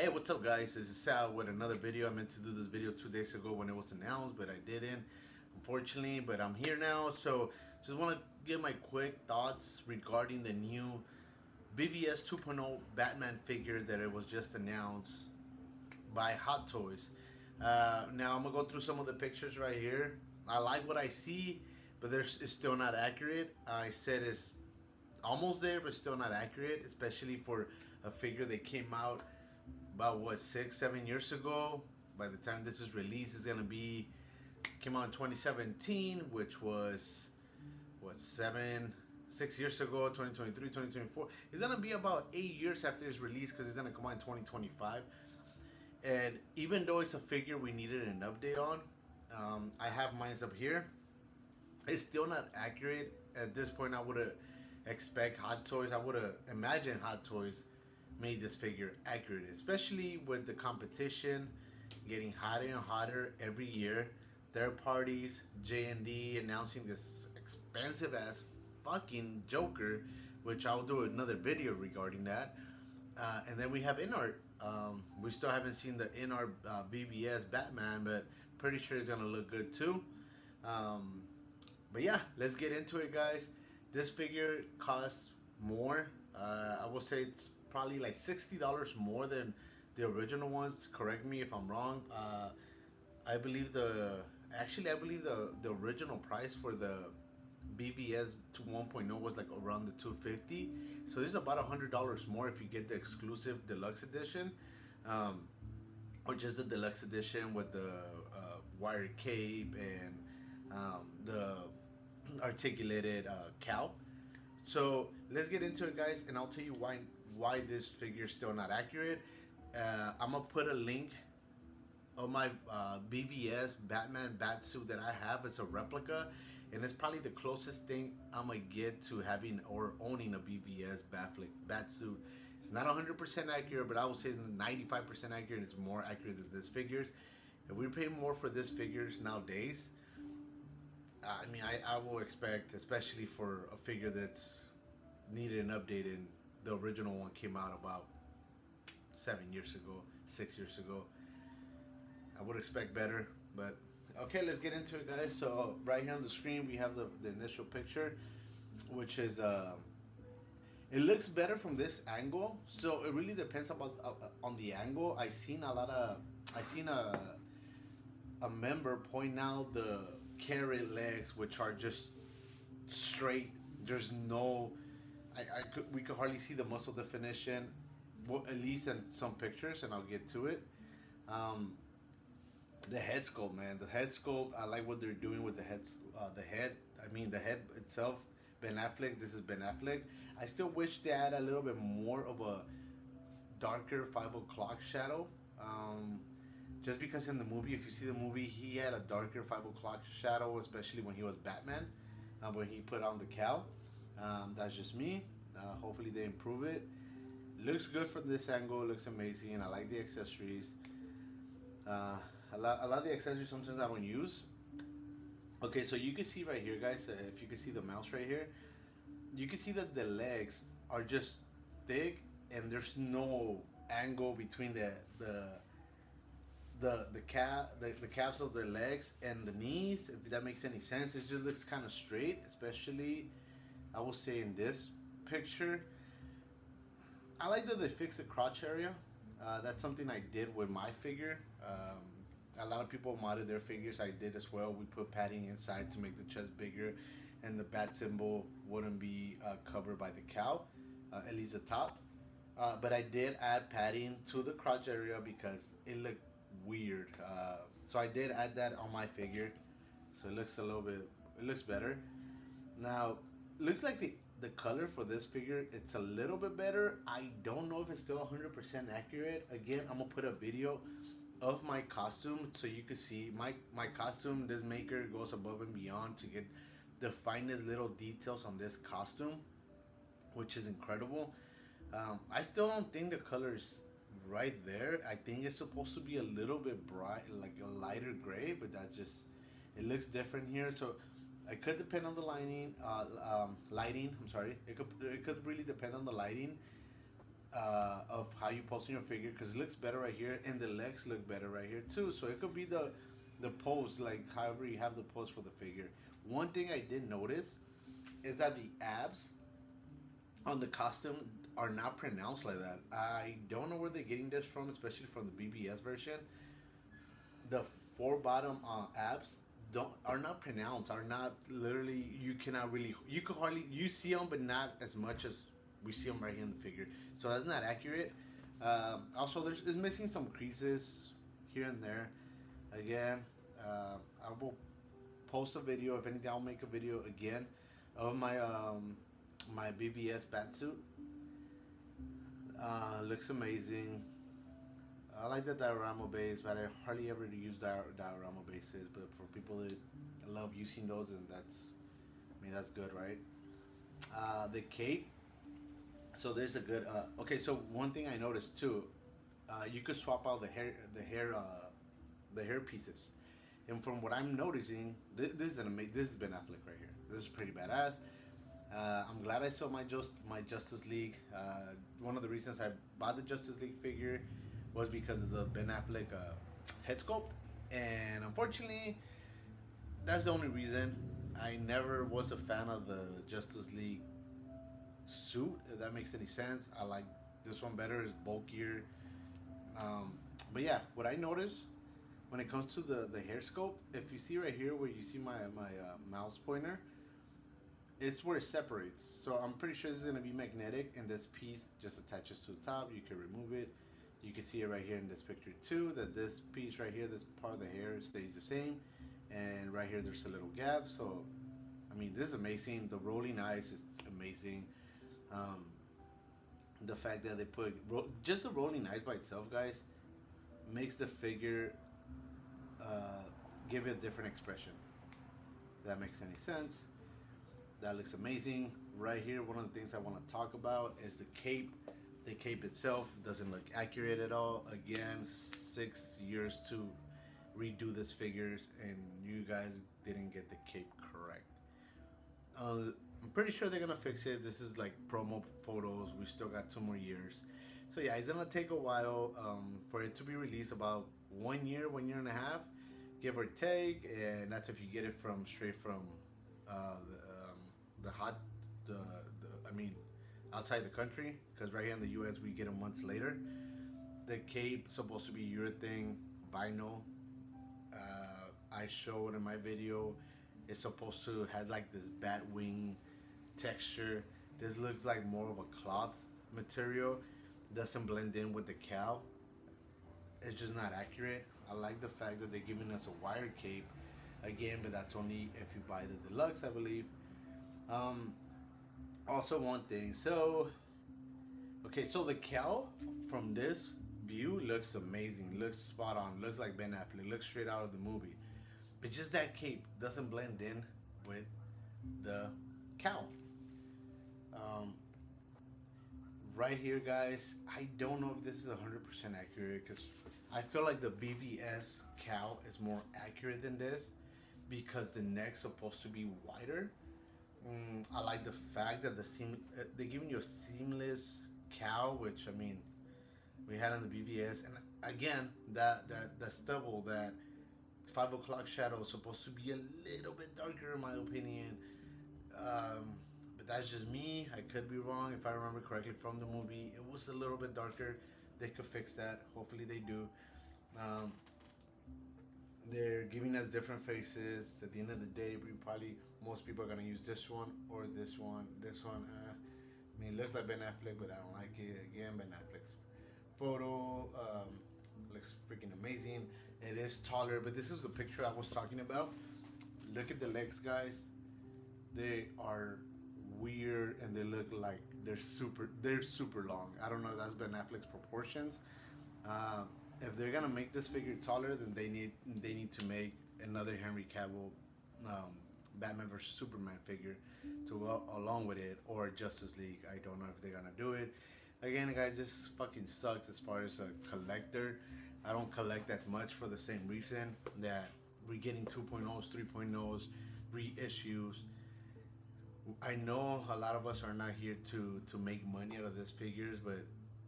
Hey, what's up guys? This is Sal with another video. I meant to do this video 2 days ago when it was announced, but I didn't, unfortunately, but I'm here now. So just want to give my quick thoughts regarding the new BVS 2.0 Batman figure that it was just announced by Hot Toys. Now I'm gonna go through some of the pictures right here. I like what I see, but it's still not accurate. I said it's almost there, but still not accurate, especially for a figure that came out about what 6-7 years ago. By the time this is released, it's gonna be came out in 2017, which was what 6 years ago. 2023, 2024. It's gonna be about 8 years after it's released because it's gonna come out in 2025. And even though it's a figure we needed an update on, I have mine up here. It's still not accurate at this point. I would expect Hot Toys. I would imagine Hot Toys made this figure accurate, especially with the competition getting hotter and hotter every year. Third parties, J&D announcing this expensive ass fucking Joker, which I'll do another video regarding that. And then we have InArt. We still haven't seen the InArt BVS Batman, but pretty sure it's gonna look good too. But yeah, let's get into it, guys. This figure costs more. I will say it's probably like $60 more than the original ones. Correct me if I'm wrong. I believe the original price for the BVS 1.0 was like around the $250. So this is about $100 more if you get the exclusive deluxe edition, or just the deluxe edition with the wired cape and the articulated cowl. So let's get into it, guys, and I'll tell you why this figure is still not accurate. I'm gonna put a link of my BVS Batman bat suit that I have. It's a replica, and it's probably the closest thing I'm gonna get to having or owning a BVS bat suit. It's not 100% accurate, but I would say it's 95% accurate. It's more accurate than this figures. If we pay more for this figures nowadays, I mean, I will expect, especially for a figure that's needed an update, and the original one came out about 7 years ago, 6 years ago. I would expect better, but okay, let's get into it, guys. So right here on the screen, we have the initial picture, which is it looks better from this angle. So it really depends about on the angle. I seen a member point out the carrot legs, which are just straight. There's no, we could hardly see the muscle definition, well, at least in some pictures, and I'll get to it. The head sculpt, man, the head sculpt. I like what they're doing with the head. The head itself. Ben Affleck. This is Ben Affleck. I still wish they had a little bit more of a darker 5 o'clock shadow. Just because in the movie, if you see the movie, he had a darker 5 o'clock shadow, especially when he was Batman, when he put on the cowl. That's just me. Hopefully they improve it. Looks good from this angle. Looks amazing. I like the accessories. A lot of the accessories sometimes I don't use. Okay, so you can see right here, guys. If you can see the mouse right here, you can see that the legs are just thick, and there's no angle between the calves of the legs and the knees, if that makes any sense. It just looks kind of straight, especially I will say in this picture. I like that they fixed the crotch area. That's something I did with my figure. A lot of people modded their figures. I did as well. We put padding inside to make the chest bigger, and the bat symbol wouldn't be covered by the cowl, at least the top. But I did add padding to the crotch area because it looked weird. So I did add that on my figure, so it looks it looks better. Now, looks like the color for this figure, it's a little bit better. I don't know if it's still 100% accurate. Again, I'm gonna put a video of my costume so you can see my costume. This maker goes above and beyond to get the finest little details on this costume, which is incredible. I still don't think the color's right there. I think it's supposed to be a little bit bright, like a lighter gray, but that's just, it looks different here. So it could depend on the lighting. I'm sorry. It could really depend on the lighting. of how you posting your figure, because it looks better right here, and the legs look better right here too. So it could be the pose, like however you have the pose for the figure. One thing I did notice is that the abs on the costume are not pronounced like that. I don't know where they're getting this from, especially from the BBS version. The four bottom abs don't are not pronounced. Are not literally. You cannot really. You could hardly you see them, but not as much as we see them right here in the figure. So that's not accurate. Also, there's is missing some creases here and there. Again, I will post a video. If anything, I'll make a video again of my BVS Batsuit. Looks amazing. I like the diorama base, but I hardly ever use diorama bases. But for people that love using those, and that's good, right? The cape. So there's a good. Okay, so one thing I noticed too, you could swap out the hair pieces, and from what I'm noticing, this is this is Ben Affleck right here. This is pretty badass. I'm glad I saw my Justice League. One of the reasons I bought the Justice League figure was because of the Ben Affleck head sculpt, and unfortunately, that's the only reason. I never was a fan of the Justice League suit, if that makes any sense. I like this one better. It's bulkier. But yeah, what I noticed when it comes to the hair sculpt, if you see right here where you see my mouse pointer, it's where it separates. So I'm pretty sure this is going to be magnetic, and this piece just attaches to the top. You can remove it. You can see it right here in this picture too, that this piece right here, this part of the hair stays the same. And right here there's a little gap. So, I mean, this is amazing. The rolling eyes is amazing. The fact that they put, just the rolling eyes by itself, guys, makes the figure give it a different expression. If that makes any sense. That looks amazing. Right here, one of the things I want to talk about is the cape. The cape itself doesn't look accurate at all. Again, 6 years to redo this figures, and you guys didn't get the cape correct. I'm pretty sure they're gonna fix it. This is like promo photos. We still got 2 more years. So yeah, it's gonna take a while for it to be released. About 1 year, 1.5 years, give or take. And that's if you get it from straight from I mean, outside the country, because right here in the U.S. we get them months later. The cape supposed to be urethane vinyl. I showed in my video, it's supposed to have like this bat wing texture. This looks like more of a cloth material. Doesn't blend in with the cow. It's just not accurate. I like the fact that they're giving us a wire cape again, but that's only if you buy the deluxe, I believe. Also, one thing. So the cow from this view looks amazing. Looks spot on. Looks like Ben Affleck. Looks straight out of the movie. But just that cape doesn't blend in with the cow. Right here, guys, I don't know if this is 100% accurate, because I feel like the BVS cow is more accurate than this, because the neck's supposed to be wider. I like the fact that they're giving you a seamless cow, which, I mean, we had on the BVS. And again, that stubble, that 5 o'clock shadow is supposed to be a little bit darker in my opinion. But that's just me. I could be wrong. If I remember correctly from the movie, it was a little bit darker. They could fix that. Hopefully they do. They're giving us different faces. At the end of the day, most people are gonna use this one or this one. This one, I mean, it looks like Ben Affleck, but I don't like it. Again, Ben Affleck's photo looks freaking amazing. It is taller, but this is the picture I was talking about. Look at the legs, guys. They are weird, and they look like they're super long. I don't know if that's Ben Affleck's proportions. If they're gonna make this figure taller, then they need to make another Henry Cavill Batman vs Superman figure to go along with it, or Justice League. I don't know if they're gonna do it. Again, guys, this fucking sucks as far as a collector. I don't collect as much for the same reason that we're getting 2.0s, 3.0s, reissues. I know a lot of us are not here to make money out of these figures, but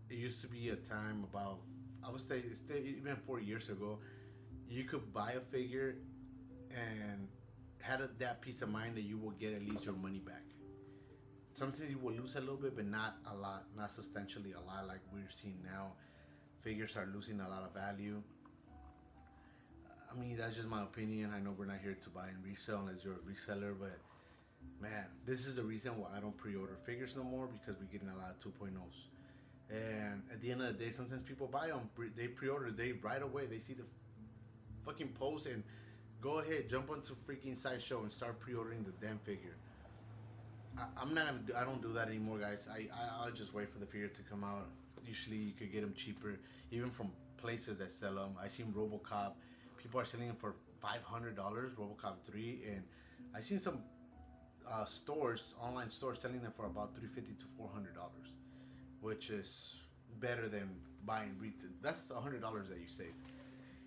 it used to be a time about, I would say it's still, even 4 years ago, you could buy a figure and had that peace of mind that you will get at least your money back. Sometimes you will lose a little bit, but not a lot, not substantially a lot like we're seeing now. Figures are losing a lot of value. I mean, that's just my opinion. I know we're not here to buy and resell unless you're a reseller, but man, this is the reason why I don't pre-order figures no more, because we're getting a lot of 2.0s. And at the end of the day, sometimes people buy them, they pre-order, they right away, they see the fucking post and go ahead, jump onto freaking Sideshow and start pre-ordering the damn figure. I'm not gonna I don't do that anymore, guys. I'll just wait for the figure to come out. Usually, you could get them cheaper, even from places that sell them. I seen RoboCop. People are selling them for $500, RoboCop 3, and I seen some stores, online stores, selling them for about $350 to $400, which is better than buying retail. That's $100 that you save.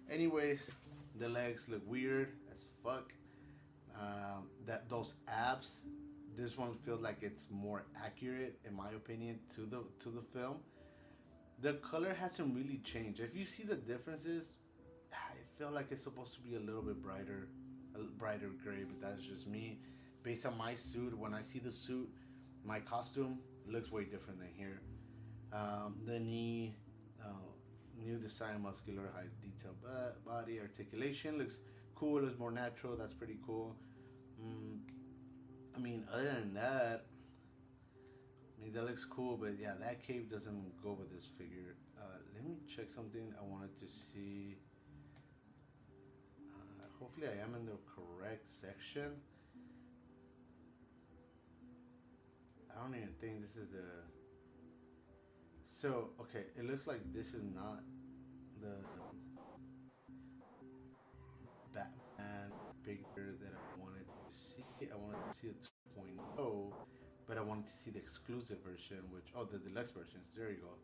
Anyways, the legs look weird as fuck. That those abs, this one feels like it's more accurate, in my opinion, to the film. The color hasn't really changed. If you see the differences, I feel like it's supposed to be a little bit brighter, a brighter gray, but that's just me. Based on my suit, when I see the suit, my costume looks way different than here. The knee, new design, muscular, high detail body, articulation looks cool. Looks more natural. That's pretty cool. Mm, I mean, other than that, I mean that looks cool. But yeah, that cape doesn't go with this figure. Let me check something. I wanted to see. Hopefully, I am in the correct section. I don't even think this is the. So okay, it looks like this is not the Batman figure that I wanted to see. I wanted to see a 2.0, but I wanted to see the exclusive version, which, oh, the deluxe versions. There you go.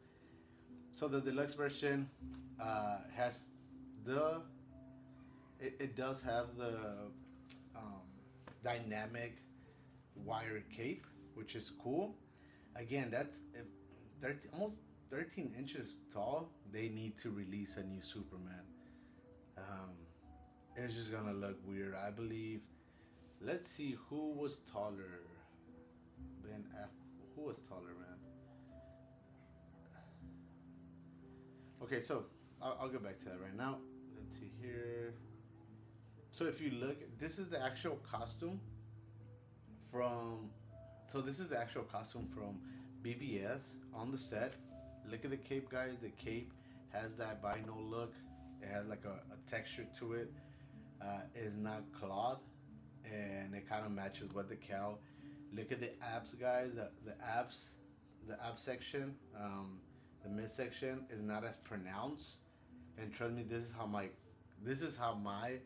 So the deluxe version has the. It does have the um, dynamic wire cape, which is cool. Again, that's if 13, almost 13 inches tall. They need to release a new Superman. Um, it's just gonna look weird, I believe. Let's see who was taller. Ben F. Who was taller, man? Okay, so I'll get back to that right now. Let's see here. So if you look, this is the actual costume from. So this is the actual costume from BVS on the set. Look at the cape, guys. The cape has that bino look. It has like a texture to it. It's not cloth, and it kind of matches with the cow. Look at the abs, guys. The ab section, the midsection is not as pronounced. And trust me, this is how my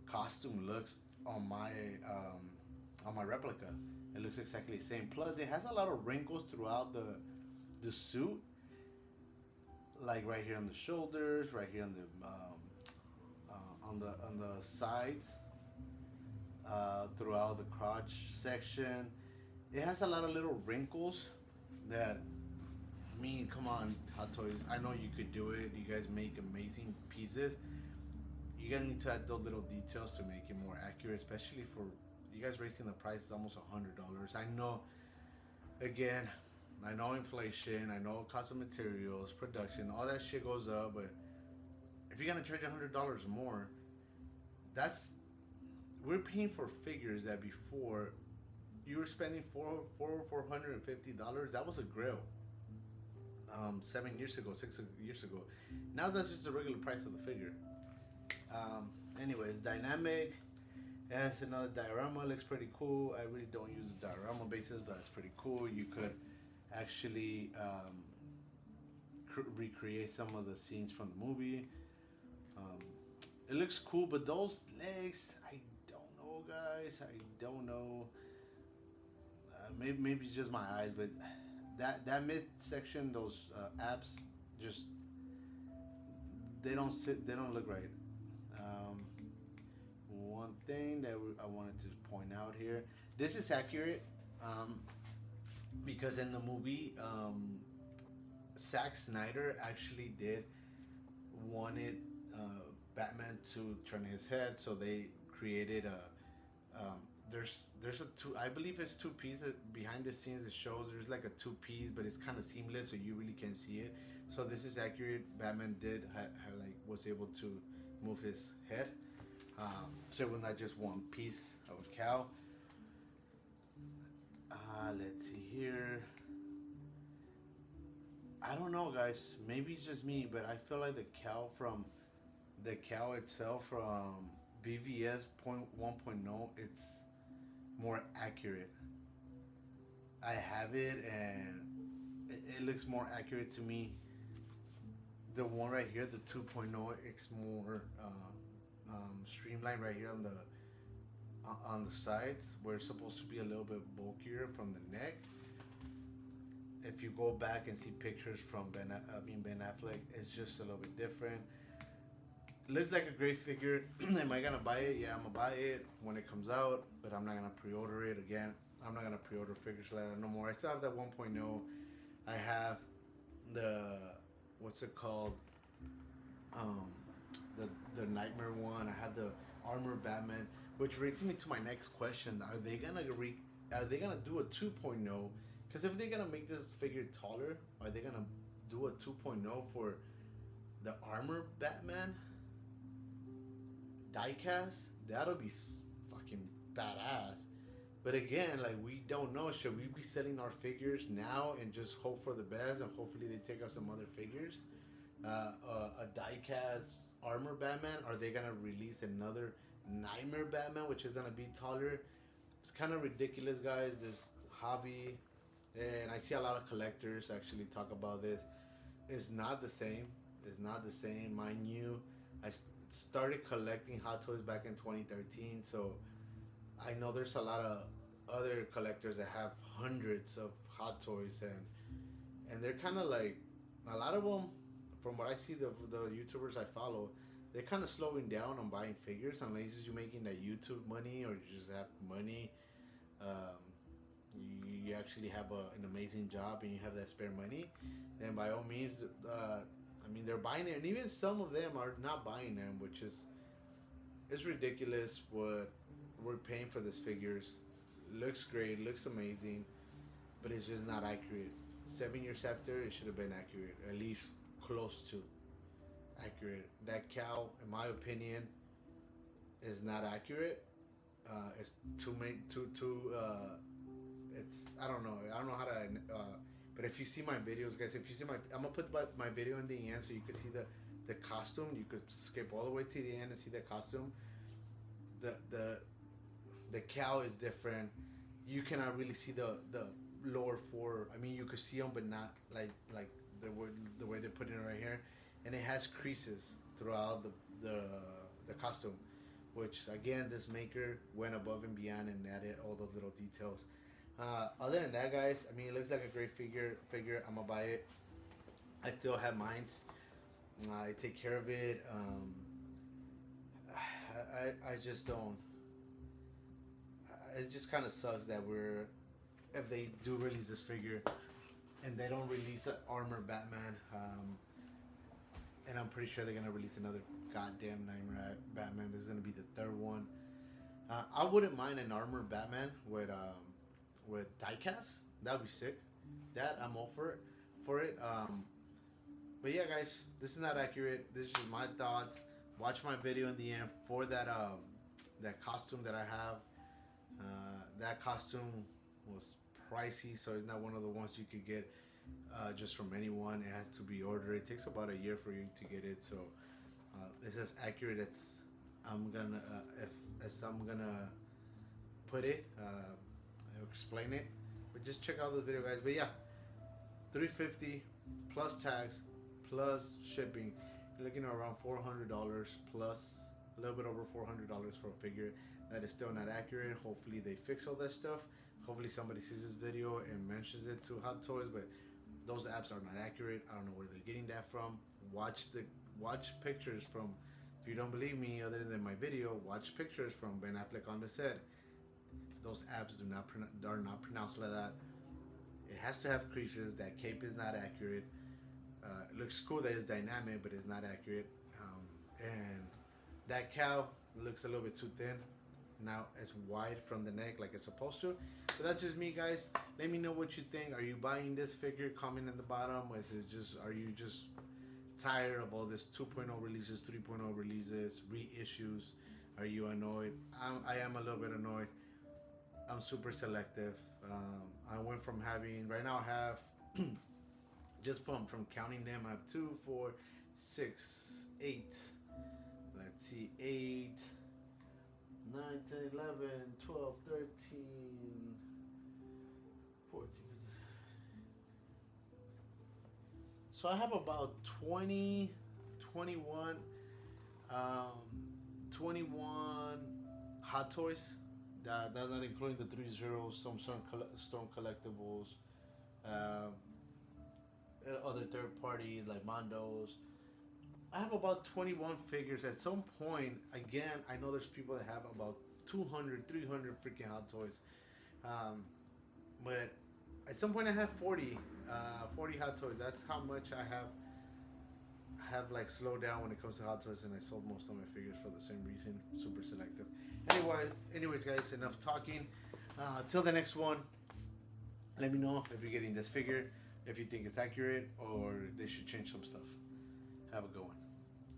costume looks on my replica. It looks exactly the same. Plus, it has a lot of wrinkles throughout the suit, like right here on the shoulders, right here on the sides, throughout the crotch section. It has a lot of little wrinkles that. I mean, come on, Hot Toys. I know you could do it. You guys make amazing pieces. You guys need to add those little details to make it more accurate, especially for you guys raising the price is almost $100. I know, again, I know inflation, I know cost of materials, production, all that shit goes up, but if you're gonna charge $100 more, we're paying for figures that before you were spending $450. That was a grill. 7 years ago, 6 years ago. Now that's just the regular price of the figure. Anyways, dynamic. It has another diorama. Looks pretty cool. I really don't use the diorama basis, but it's pretty cool. You could actually recreate some of the scenes from the movie. It looks cool, but those legs, I don't know, guys. I don't know. Maybe it's just my eyes, but that midsection, those abs, just they don't sit. They don't look right. One thing that I wanted to point out here, this is accurate because in the movie, Zack Snyder actually did wanted Batman to turn his head, so they created a. There's a two. I believe it's two pieces behind the scenes. It shows there's like a two piece, but it's kind of seamless, so you really can't see it. So this is accurate. Batman did like was able to move his head, so it was not just one piece of a cow. Let's see here. I don't know, guys. Maybe it's just me, but I feel like the cow itself from BVS 1.0, it's more accurate. I have it, and it looks more accurate to me. The one right here, the 2.0, it's more streamlined right here on the sides, where it's supposed to be a little bit bulkier from the neck. If you go back and see pictures from Ben Affleck, it's just a little bit different. Looks like a great figure. Am I gonna buy it? Yeah, I'm gonna buy it when it comes out, but I'm not gonna pre-order it again. I'm not gonna pre-order figures like that no more. I still have that 1.0. I have the what's it called? The Nightmare one. I have the Armor Batman, which brings me to my next question: Are they gonna do a 2.0? Because if they're gonna make this figure taller, are they gonna do a 2.0 for the Armor Batman diecast? That'll be fucking badass. But again, like, we don't know. Should we be selling our figures now and just hope for the best, and hopefully they take out some other figures? A diecast Armor Batman? Are they gonna release another Nightmare Batman, which is gonna be taller? It's kind of ridiculous, guys. This hobby, and I see a lot of collectors actually talk about this. It's not the same. It's not the same. Mind you, I started collecting Hot Toys back in 2013, so I know there's a lot of other collectors that have hundreds of Hot Toys, and they're kind of like, a lot of them, from what I see, the YouTubers I follow, they're kind of slowing down on buying figures unless you're making that YouTube money or you just have money. You actually have an amazing job and you have that spare money, then by all means, I mean, they're buying it, and even some of them are not buying them, which is, it's ridiculous what we're paying for these figures. Looks great, looks amazing, but it's just not accurate. 7 years after, it should have been accurate, at least close to accurate. That cow, in my opinion, is not accurate. It's it's, I don't know how to, but if you see my videos, guys, if you see I'm gonna put my video in the end so you can see the costume. You could skip all the way to the end and see the costume. The cow is different. You cannot really see the lower four. I mean, you could see them, but not like the way they're putting it right here. And it has creases throughout the costume, which again, this maker went above and beyond and added all those little details. Other than that, guys, I mean, it looks like a great figure. I'm gonna buy it. I still have mine. I take care of it. I just don't. It just kind of sucks that if they do release this figure and they don't release an Armor Batman, and I'm pretty sure they're gonna release another goddamn Nightmare Batman. This is gonna be the third one. I wouldn't mind an Armor Batman with diecast. That would be sick. That, I'm all for it. But yeah, guys, this is not accurate. This is just my thoughts. Watch my video in the end for that costume that I have. That costume was pricey, so it's not one of the ones you could get just from anyone. It has to be ordered. It takes about a year for you to get it. So it's as accurate as I'm gonna as I'm gonna put it. I'll explain it, but just check out the video, guys. But yeah, $350 plus tax plus shipping. You're looking at around $400 plus, a little bit over $400 for a figure that is still not accurate. Hopefully they fix all that stuff. Hopefully somebody sees this video and mentions it to Hot Toys, but those apps are not accurate. I don't know where they're getting that from. Watch pictures from, if you don't believe me other than my video, watch pictures from Ben Affleck on the set. Those apps are not pronounced like that. It has to have creases. That cape is not accurate. It looks cool that it's dynamic, but it's not accurate. And that cow looks a little bit too thin. Now it's wide from the neck like it's supposed to. So that's just me, guys. Let me know what you think. Are you buying this figure? Comment in the bottom. Or is it just, are you just tired of all this 2.0 releases, 3.0 releases, reissues? Are you annoyed? I am a little bit annoyed. I'm super selective. I went from having, right now I have, just from counting them, I have 2, 4, 6, 8. Let's see, 8, 9, 10, 11, 12, 13, 14. So I have about 20, 21, 21 Hot Toys. That's not including the 3 zeros, some Stone collectibles, other third parties like Mondo's. I have about 21 figures. At some point, again, I know there's people that have about 200, 300 freaking Hot Toys. But at some point, I have 40 Hot Toys. That's how much I have like slowed down when it comes to Hot Toys, and I sold most of my figures for the same reason. Super selective. Anyways, guys, enough talking. Till the next one. Let me know if you're getting this figure, if you think it's accurate, or they should change some stuff. Have a good one.